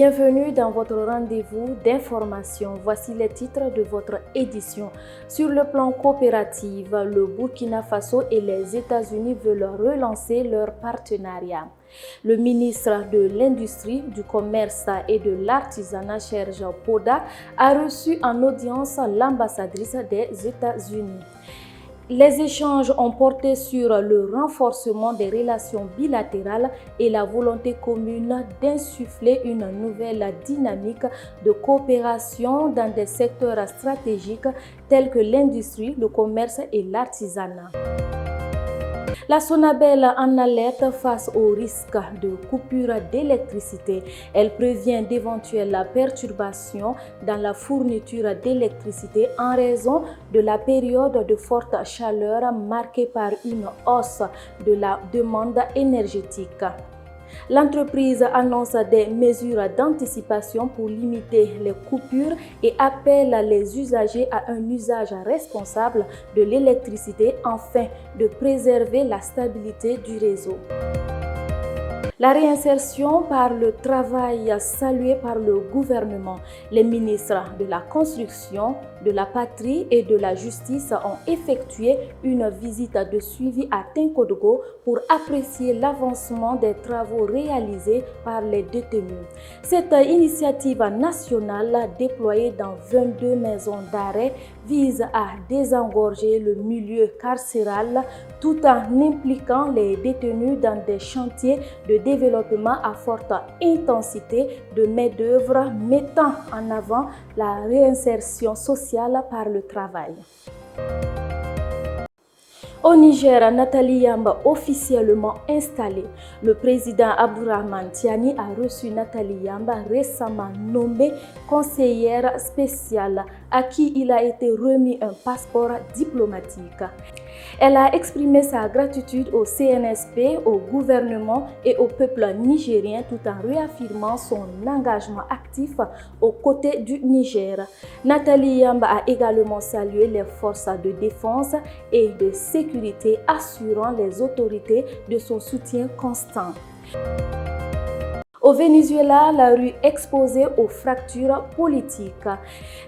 Bienvenue dans votre rendez-vous d'information. Voici les titres de votre édition. Sur le plan coopératif, le Burkina Faso et les États-Unis veulent relancer leur partenariat. Le ministre de l'Industrie, du Commerce et de l'Artisanat, Serge Poda, a reçu en audience l'ambassadrice des États-Unis. Les échanges ont porté sur le renforcement des relations bilatérales et la volonté commune d'insuffler une nouvelle dynamique de coopération dans des secteurs stratégiques tels que l'industrie, le commerce et l'artisanat. La Sonabel en alerte face au risque de coupure d'électricité. Elle prévient d'éventuelles perturbations dans la fourniture d'électricité en raison de la période de forte chaleur marquée par une hausse de la demande énergétique. L'entreprise annonce des mesures d'anticipation pour limiter les coupures et appelle les usagers à un usage responsable de l'électricité afin de préserver la stabilité du réseau. La réinsertion par le travail saluée par le gouvernement. Les ministres de la Construction, de la Patrie et de la Justice ont effectué une visite de suivi à Tinkodogo pour apprécier l'avancement des travaux réalisés par les détenus. Cette initiative nationale déployée dans 22 maisons d'arrêt vise à désengorger le milieu carcéral tout en impliquant les détenus dans des chantiers de développement à forte intensité de main-d'œuvre mettant en avant la réinsertion sociale par le travail. Au Niger, Nathalie Yamba officiellement installée. Le président Abdourahmane Tiani a reçu Nathalie Yamba, récemment nommée conseillère spéciale, à qui il a été remis un passeport diplomatique. Elle a exprimé sa gratitude au CNSP, au gouvernement et au peuple nigérien tout en réaffirmant son engagement actif aux côtés du Niger. Nathalie Yamba a également salué les forces de défense et de sécurité, assurant les autorités de son soutien constant. Au Venezuela, la rue exposée aux fractures politiques.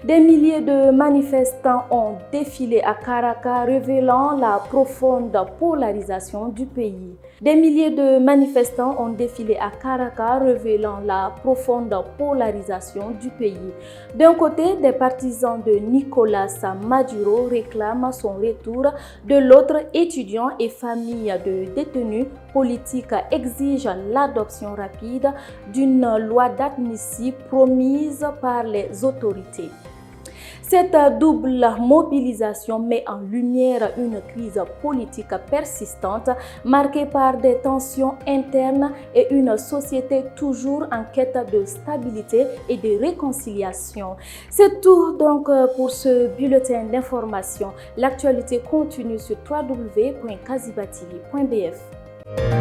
Des milliers de manifestants ont défilé à Caracas, révélant la profonde polarisation du pays. Des milliers de manifestants ont défilé à Caracas, révélant la profonde polarisation du pays. D'un côté, des partisans de Nicolas Maduro réclament son retour. De l'autre, étudiants et familles de détenus politiques exigent l'adoption rapide d'une loi d'amnistie promise par les autorités. Cette double mobilisation met en lumière une crise politique persistante marquée par des tensions internes et une société toujours en quête de stabilité et de réconciliation. C'est tout donc pour ce bulletin d'information. L'actualité continue sur www.kazibatv.bf.